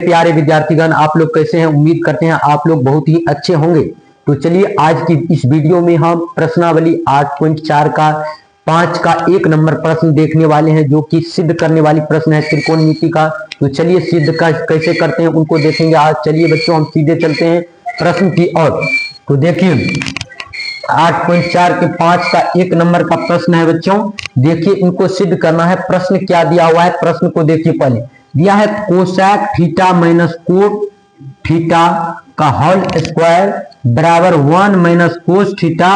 प्यारे विद्यार्थीगण, आप लोग कैसे हैं? उम्मीद करते हैं आप लोग बहुत ही अच्छे होंगे। तो चलिए आज की इस वीडियो में हम प्रश्नावली 8.4 का 5 का 1 नंबर प्रश्न देखने वाले हैं, जो कि सिद्ध करने वाली प्रश्न है त्रिकोणमिति का। तो चलिए सिद्ध का कैसे करते हैं उनको देखेंगे आज। चलिए बच्चों, हम सीधे चलते हैं प्रश्न की ओर। तो देखिए 8.4 के 5 का 1 नंबर का प्रश्न है बच्चों। देखिए इनको सिद्ध करना है। प्रश्न क्या दिया हुआ है, प्रश्न को देखिए। पहले दिया है cosec theta minus cot theta का होल स्क्वायर बराबर 1 माइनस कोस थीटा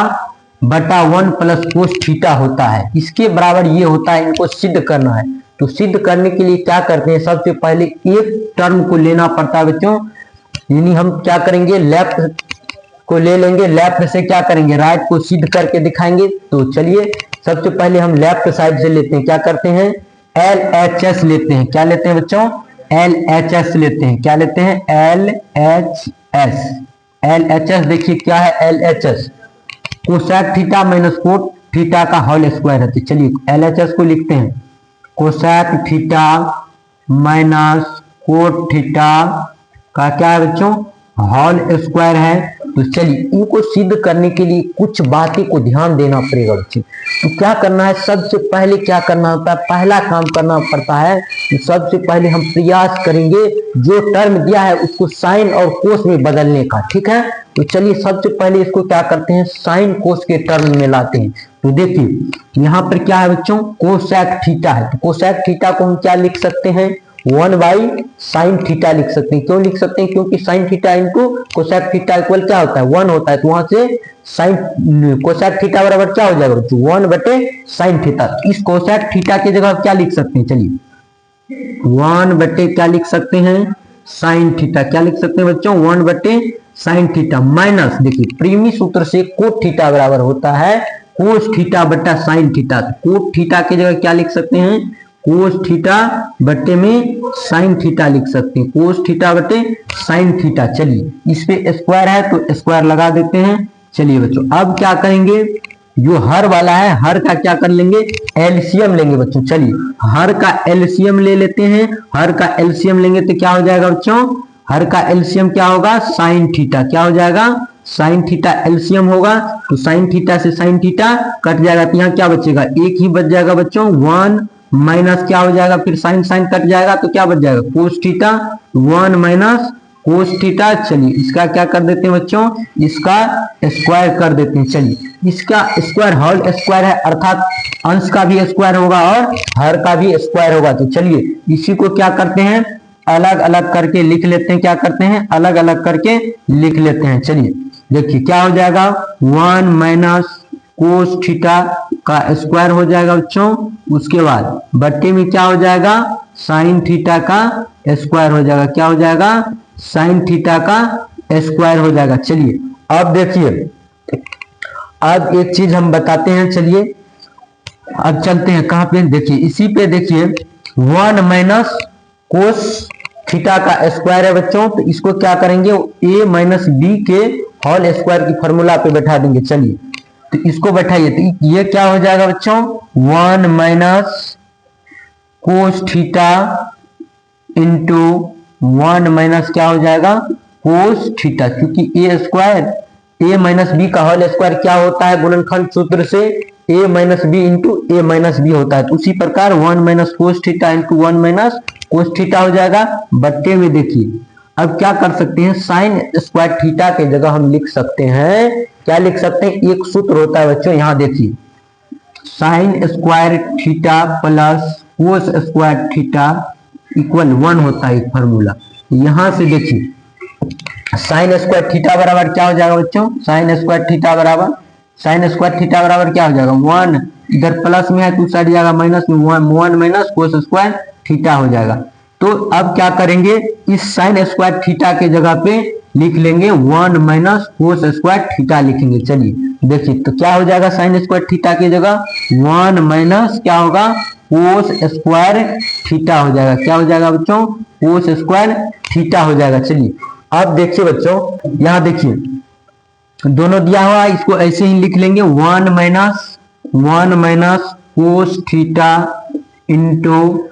बटा 1 प्लस कोस थीटा होता है। इसके बराबर ये होता है, इनको सिद्ध करना है। तो सिद्ध करने के लिए क्या करते हैं, सबसे पहले एक टर्म को लेना पड़ता है बच्चों। यानी हम क्या करेंगे, लेफ्ट को ले लेंगे, लेफ्ट से क्या करेंगे, राइट को सिद्ध करके दिखाएंगे। तो चलिए सबसे पहले हम लेफ्ट साइड से लेते हैं। क्या करते हैं, LHS लेते हैं। क्या लेते हैं बच्चों, LHS लेते हैं। क्या लेते हैं, LHS। LHS देखिए क्या है, LHS cosec theta minus cot theta का होल स्क्वायर है। तो चलिए LHS को लिखते हैं, cosec theta minus cot theta का क्या है बच्चों, होल स्क्वायर है। तो चलिए इनको सिद्ध करने के लिए कुछ बातें को ध्यान देना पड़ेगा बच्चे। तो क्या करना है, सबसे पहले क्या करना होता है, पहला काम करना पड़ता है। तो सबसे पहले हम प्रयास करेंगे जो टर्म दिया है उसको साइन और कोस में बदलने का, ठीक है। तो चलिए सबसे पहले इसको क्या करते हैं, साइन कोस के टर्म में लाते हैं। तो देखिए यहाँ पर क्या है बच्चों, कोसेक थीटा है। तो कोसेक थीटा को हम क्या लिख सकते हैं, 1 बाई साइन थीटा लिख सकते हैं। क्यों लिख सकते हैं, क्योंकि sine theta into cosec theta equal क्या होता है, 1 होता है। तो वहां से साइन कोसेक थीटा बराबर क्या हो जाएगा बच्चों, 1 बटे साइन थीटा। इस कोसेक थीटा की जगह क्या लिख सकते हैं, चलिए 1 बटे क्या लिख सकते हैं, साइन थीटा। क्या लिख सकते हैं बच्चों, 1 बटे साइन थीटा माइनस, देखिए प्रीमी सूत्र से कोट थीटा बराबर होता है कोस थीटा बटा साइन थीटा। कोट थीटा की जगह क्या लिख सकते हैं, कोस थीटा बटे में साइन थीटा लिख सकते हैं, कोस थीटा बटे साइन थीटा। चलिए इस पे स्क्वायर है तो स्क्वायर लगा देते हैं। चलिए बच्चों अब क्या करेंगे, जो हर वाला है हर का क्या कर लेंगे, एलसीएम लेंगे बच्चों। चलिए हर का एलसीएम ले लेते हैं। हर का एलसीएम लेंगे तो क्या हो जाएगा बच्चों, हर का एलसीएम क्या होगा, साइन थीटा। क्या हो जाएगा, साइन थीटा एलसीएम होगा। तो साइन थीटा से साइन थीटा कट जाएगा, तो यहाँ क्या बचेगा, एक ही बच जाएगा बच्चों, 1 माइनस क्या हो जाएगा, फिर साइन साइन कट जाएगा तो क्या बच जाएगा, cos theta, 1 minus cos theta. चलिए इसका क्या कर देते हैं बच्चों, इसका स्क्वायर कर देते हैं। चलिए इसका स्क्वायर होल स्क्वायर है, अर्थात अंश का भी स्क्वायर होगा और हर का भी स्क्वायर होगा। तो चलिए इसी को क्या करते हैं, अलग अलग करके लिख लेते हैं। क्या करते हैं, अलग अलग करके लिख लेते हैं। चलिए देखिए क्या हो जाएगा, 1 माइनस कोस थीटा का स्क्वायर हो जाएगा बच्चों। उसके बाद बट्टे में क्या हो जाएगा, साइन थीटा का स्क्वायर हो जाएगा। क्या हो जाएगा, साइन थीटा का स्क्वायर हो जाएगा। चलिए अब देखिए, अब एक चीज हम बताते हैं। चलिए अब चलते हैं कहां पे, देखिए इसी पे देखिए 1 माइनस कोस थीटा का स्क्वायर है बच्चों। तो इसको क्या करेंगे, a माइनस बी के होल स्क्वायर की फॉर्मूला पे बैठा देंगे। चलिए तो इसको बैठाइए, तो ये क्या हो जाएगा बच्चों, 1 minus cos theta into 1 minus क्या हो जाएगा, कोस थीटा। क्योंकि A square A minus B का होल स्क्वायर क्या होता है, गुणनखंड सूत्र से a minus B into A minus B होता है। तो उसी प्रकार 1 minus cos theta into 1 minus cos theta हो जाएगा। बट्टे में देखिए अब क्या कर सकते हैं, साइन स्क्वायर थीटा के जगह हम लिख सकते हैं, क्या लिख सकते हैं, एक सूत्र होता है बच्चों, यहां देखिए sine square theta plus cos square theta equal 1 होता है एक फॉर्मूला। यहां से देखिए साइन स्क्वायर थीटा बराबर क्या हो जाएगा बच्चों, साइन स्क्वायर थीटा बराबर, साइन स्क्वायर थीटा बराबर क्या हो जाएगा, 1 इधर प्लस में है तो साइड जाएगा माइनस में, 1 माइनस कोस स्क्वायर थीटा हो जाएगा। तो अब क्या करेंगे, इस साइन स्क्वायर थीटा के जगह पे लिख लेंगे 1 माइनस कोस स्क्वायर थीटा लिखेंगे। चलिए देखिए तो क्या हो जाएगा, साइन स्क्वायर थीटा की जगह 1 माइनस क्या होगा, कोस स्क्वायर थीटा हो जाएगा। क्या हो जाएगा बच्चों, कोस स्क्वायर थीटा हो जाएगा। चलिए अब देखिए बच्चों, यहां देखिए दोनों दिया हुआ, इसको ऐसे ही लिख लेंगे 1 minus cos theta into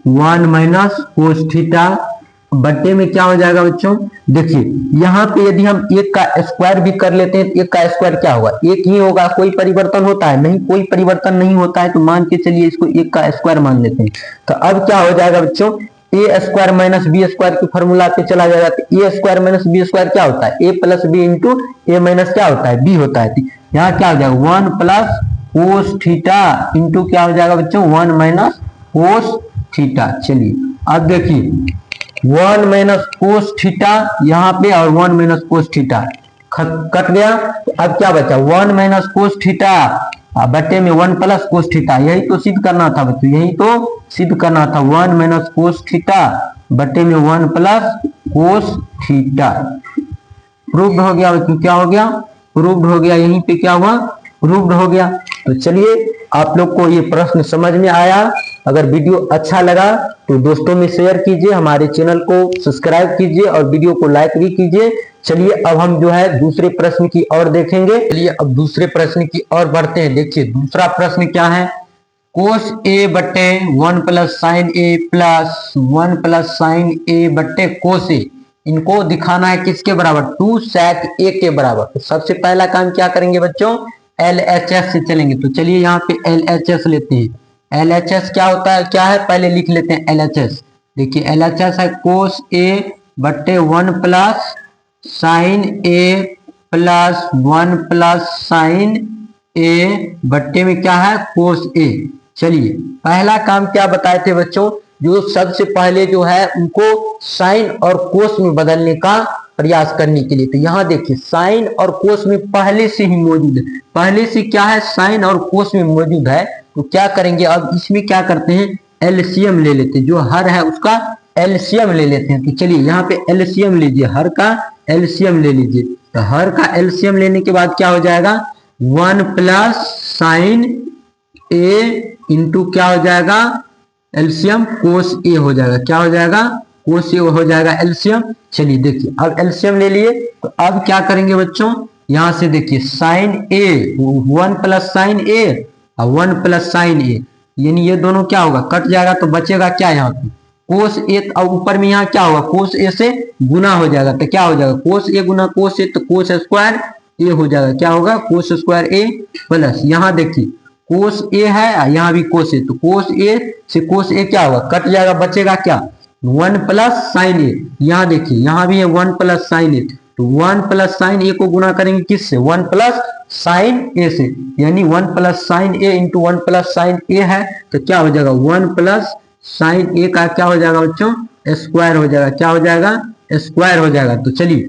1 minus cos theta बट्टे में क्या हो जाएगा बच्चों, देखिए यहाँ पे यदि हम एक का स्क्वायर भी कर लेते हैं तो एक का स्क्वायर क्या होगा, एक ही होगा, कोई परिवर्तन होता है नहीं, कोई परिवर्तन नहीं होता है, तो मान के चलिए इसको एक का स्क्वायर मान लेते हैं। तो अब क्या हो जाएगा बच्चों, ए स्क्वायर माइनस बी स्क्वायर की फॉर्मूला पे चला जाएगा, तो ए स्क्वायर माइनस बी स्क्वायर क्या होता है, ए plus B into A minus क्या होता है, बी होता है। यहाँ क्या हो जाएगा, 1 प्लस कोस थीटा इंटू क्या हो जाएगा बच्चों, 1 माइनस कोस थीटा। चलिए अब देखिए 1 माइनस कोस थीटा यहाँ पे और 1 माइनस कोस थीटा कट गया, तो अब क्या बचा, 1 माइनस कोस थीटा बट्टे में 1 प्लस कोस थीटा, यही तो सिद्ध करना था बच्चों, यही तो सिद्ध करना था। 1 माइनस कोस थीटा बट्टे में 1 प्लस कोस थीटा। प्रूव्ड हो गया बच्चों, क्या हो गया, प्रूव्ड हो गया, यहीं पे क्या हुआ, प्रूव्ड हो गया। तो चलिए आप लोग को ये प्रश्न समझ में आया। अगर वीडियो अच्छा लगा तो दोस्तों में शेयर कीजिए, हमारे चैनल को सब्सक्राइब कीजिए और वीडियो को लाइक भी कीजिए। चलिए अब हम जो है दूसरे प्रश्न की ओर देखेंगे। चलिए अब दूसरे प्रश्न की ओर बढ़ते हैं। देखिए दूसरा प्रश्न क्या है, कोस ए बट्टे 1 प्लस साइन ए प्लस 1 प्लस साइन ए बट्टे कोस ए, इनको दिखाना है किसके बराबर, 2 sec a के बराबर। तो सबसे पहला काम क्या करेंगे बच्चों, LHS से चलेंगे। तो चलिए यहाँ पे LHS लेते हैं। LHS क्या होता है, क्या है, पहले लिख लेते हैं LHS। देखिए LHS है कोस ए बट्टे 1 प्लस साइन ए प्लस 1 प्लस साइन ए बट्टे में क्या है, कोस ए। चलिए पहला काम क्या बताए थे बच्चों, जो सबसे पहले जो है उनको साइन और कोस में बदलने का प्रयास करने के लिए। तो यहाँ देखिए साइन और कोस में पहले से ही मौजूद है, पहले से क्या है, साइन और कोस में मौजूद है। तो क्या करेंगे, अब इसमें क्या करते हैं, एलसीएम ले लेते हैं, जो हर है उसका एलसीएम ले लेते हैं। तो चलिए यहाँ पे एलसीएम लीजिए, हर का एलसीएम ले लीजिए। तो हर का एलसीएम लेने के बाद क्या हो जाएगा, 1 प्लस साइन ए इंटू क्या हो जाएगा, एलसीएम कोस ए हो जाएगा, क्या हो जाएगा, कोस ए हो जाएगा एलसीएम। चलिए देखिए अब एलसीएम ले लिए, तो अब क्या करेंगे बच्चों, यहां से देखिए साइन ए 1 प्लस साइन ए और 1 प्लस साइन ए, यानी ये दोनों क्या होगा, कट जाएगा, तो बचेगा क्या यहाँ पे, कोस ए, और ऊपर में यहाँ क्या होगा, कोस ए से गुना हो जाएगा। तो क्या हो जाएगा, कोस ए गुना कोस ए, तो कोस स्क्वायर ए हो जाएगा, क्या होगा, कोस स्क्वायर ए प्लस, यहाँ देखिए कोस ए है, यहाँ भी कोस ए, तो कोस ए से कोस ए क्या होगा, कट जाएगा, बचेगा क्या, 1 प्लस साइन ए। यहाँ देखिए यहाँ भी है 1 प्लस साइन ए, तो 1 प्लस साइन ए को गुना करेंगे किससे, 1 प्लस साइन ए से, यानी 1 प्लस साइन ए इंटू 1 प्लस साइन ए है, तो क्या हो जाएगा, 1 प्लस साइन ए का क्या हो जाएगा बच्चों, स्क्वायर हो जाएगा, क्या हो जाएगा, स्क्वायर हो जाएगा। तो चलिए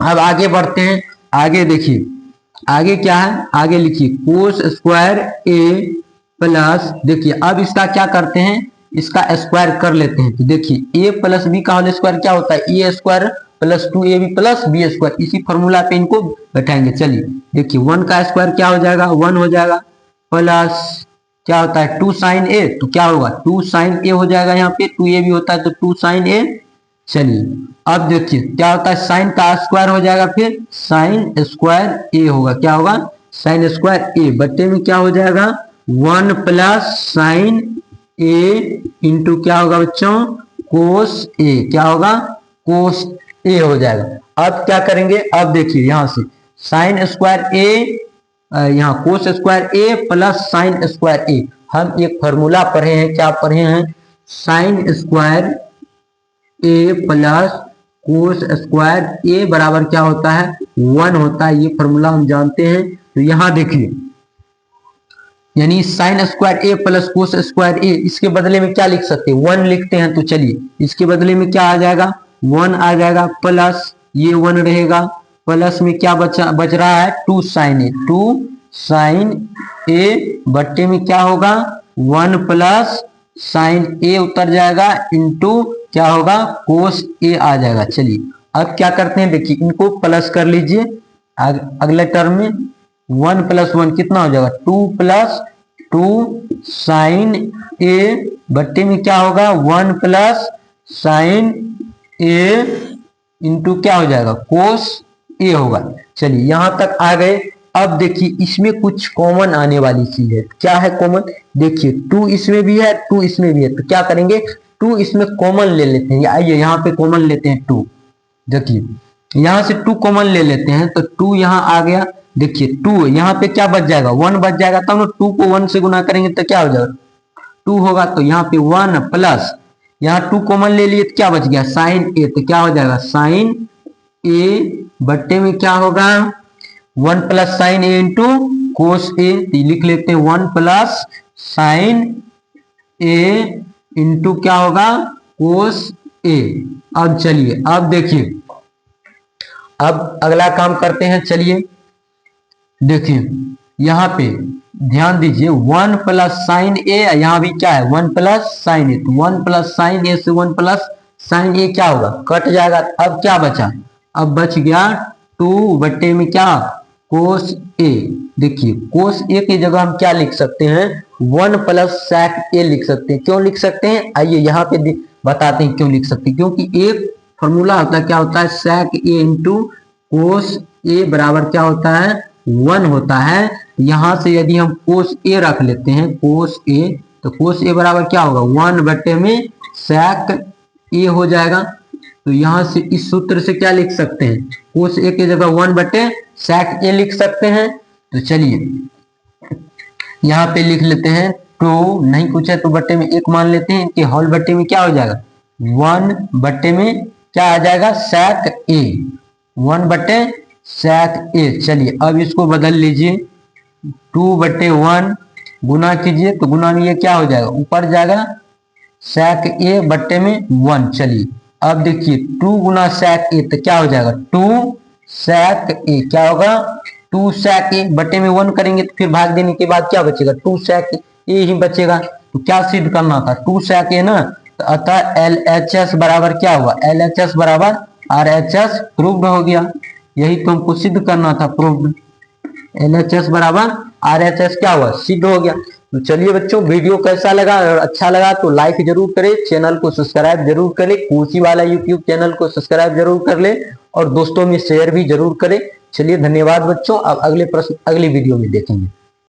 अब आगे बढ़ते हैं। आगे देखिए आगे क्या है, आगे लिखिए कोस स्क्वायर ए प्लस, देखिए अब इसका क्या करते हैं, इसका स्क्वायर कर लेते हैं। तो देखिए a प्लस बी का होल स्क्वायर क्या होता है, a square plus 2ab plus b square, इसी फॉर्मूला पे इनको बैठाएंगे। चलिए देखिए 1 का स्क्वायर क्या हो जाएगा, 1 हो जाएगा, प्लस क्या होता है 2 साइन ए, तो क्या होगा 2 साइन ए हो जाएगा, यहाँ पे 2ab होता है तो 2 साइन ए। चलिए अब देखिए क्या होता है, साइन का स्क्वायर हो जाएगा, फिर साइन स्क्वायर ए होगा, क्या होगा, साइन स्क्वायर ए बट्टे में क्या हो जाएगा, 1 प्लस साइन ए इंटू क्या होगा बच्चों, कोस ए, क्या होगा, कोस ए हो जाएगा। अब क्या करेंगे, अब देखिए यहाँ से साइन स्क्वायर ए, यहाँ कोस स्क्वायर ए प्लस साइन स्क्वायर ए, हम एक फॉर्मूला पढ़े हैं, क्या पढ़े हैं, साइन स्क्वायर ए प्लस कोस स्क्वायर ए बराबर क्या होता है, 1 होता है, ये फॉर्मूला हम जानते हैं। तो यहाँ देखिए यानी साइन स्क्वायर ए प्लस कोस स्क्वायर ए, इसके बदले में क्या लिख सकते हैं, 1 लिखते हैं। तो चलिए इसके बदले में क्या आ जाएगा, 1 आ जाएगा, प्लस ये 1 रहेगा, प्लस में क्या बच रहा है, 2 साइन ए, 2 साइन ए बट्टे में क्या होगा, 1 प्लस साइन ए उतर जाएगा इंटू क्या होगा, कोस ए आ जाएगा। चलिए अब क्या करते हैं, देखिए इनको प्लस कर लीजिए, अगले टर्म में 1 प्लस 1 कितना हो जाएगा, 2 प्लस 2 साइन ए बट्टे में क्या होगा, 1 प्लस साइन ए इंटू क्या हो जाएगा, कोस ए होगा। चलिए यहां तक आ गए। अब देखिए इसमें कुछ कॉमन आने वाली चीज है, क्या है कॉमन, देखिए 2 इसमें भी है, 2 इसमें भी है, तो क्या करेंगे टू इसमें कॉमन ले लेते हैं, आइए यहाँ पे कॉमन लेते हैं टू। देखिए यहाँ से टू कॉमन ले लेते हैं तो टू यहाँ आ गया। देखिए टू यहाँ पे क्या बच जाएगा, वन बच जाएगा, तब ना टू को वन से गुना करेंगे तो क्या हो जाएगा, टू होगा। तो यहाँ पे वन प्लस यहाँ टू कॉमन ले लिए तो क्या बच गया, साइन ए। तो क्या हो जाएगा, साइन ए बट्टे में क्या होगा, वन प्लस साइन ए इंटू कोस ए। लिख लेते हैं वन प्लस साइन ए इंटू क्या होगा, कोस ए। अब चलिए अब देखिए, अब अगला काम करते हैं। चलिए देखिए यहाँ पे ध्यान दीजिए, वन प्लस साइन ए, यहाँ भी क्या है, वन प्लस साइन ए। तो वन प्लस साइन ए से वन प्लस साइन ए क्या होगा, कट जाएगा। अब क्या बचा, अब बच गया टू बट्टे में क्या, कोस ए। देखिए कोस ए की जगह हम क्या लिख सकते हैं, वन प्लस सेक ए लिख सकते हैं। क्यों लिख सकते हैं, आइए यहाँ पे बताते हैं क्यों लिख सकते हैं। क्योंकि एक फॉर्मूला होता है, क्या होता है, सेक ए इंटू कोस ए बराबर क्या होता है, वन होता है। यहां से यदि हम कोस ए रख लेते हैं, कोस ए, तो कोस ए बराबर क्या होगा, वन बट्टे में सेक ए हो जाएगा। तो यहां से इस सूत्र से क्या लिख सकते हैं, कोस ए की जगह वन बट्टे सेक ए लिख सकते हैं। तो चलिए यहाँ पे लिख लेते हैं, टू नहीं कुछ है तो बट्टे में एक मान लेते हैं, इनके होल बट्टे में क्या हो जाएगा, वन बट्टे में क्या आ जाएगा, सेक ए, वन बट्टे सेक ए। चलिए अब इसको बदल लीजिए, टू बट्टे वन गुना कीजिए तो गुना में ये क्या हो जाएगा, ऊपर जाएगा सेक ए बट्टे में वन। चलिए अब देखिए टू गुना सेक ए तो क्या हो जाएगा, टू सेक ए क्या होगा, टू सेक ए बट्टे में वन करेंगे तो फिर भाग देने के बाद क्या बचेगा, टू सेक ए ही बचेगा। तो क्या सिद्ध करना था, टू सेक ए ना, तो अतः एल एच एस बराबर क्या हुआ, एल एच एस बराबर आर एच एस, प्रूव्ड हो गया। यही तो हमको सिद्ध करना था, प्रूव्ड। एल एच एस बराबर आर एच एस क्या हुआ, सिद्ध हो गया। तो चलिए बच्चों, वीडियो कैसा लगा, अगर अच्छा लगा तो लाइक जरूर करें, चैनल को सब्सक्राइब जरूर करें, कोसी वाला यूट्यूब चैनल को सब्सक्राइब जरूर कर ले और दोस्तों में शेयर भी जरूर करें। चलिए धन्यवाद बच्चों, अब अगले प्रश्न अगली वीडियो में देखेंगे।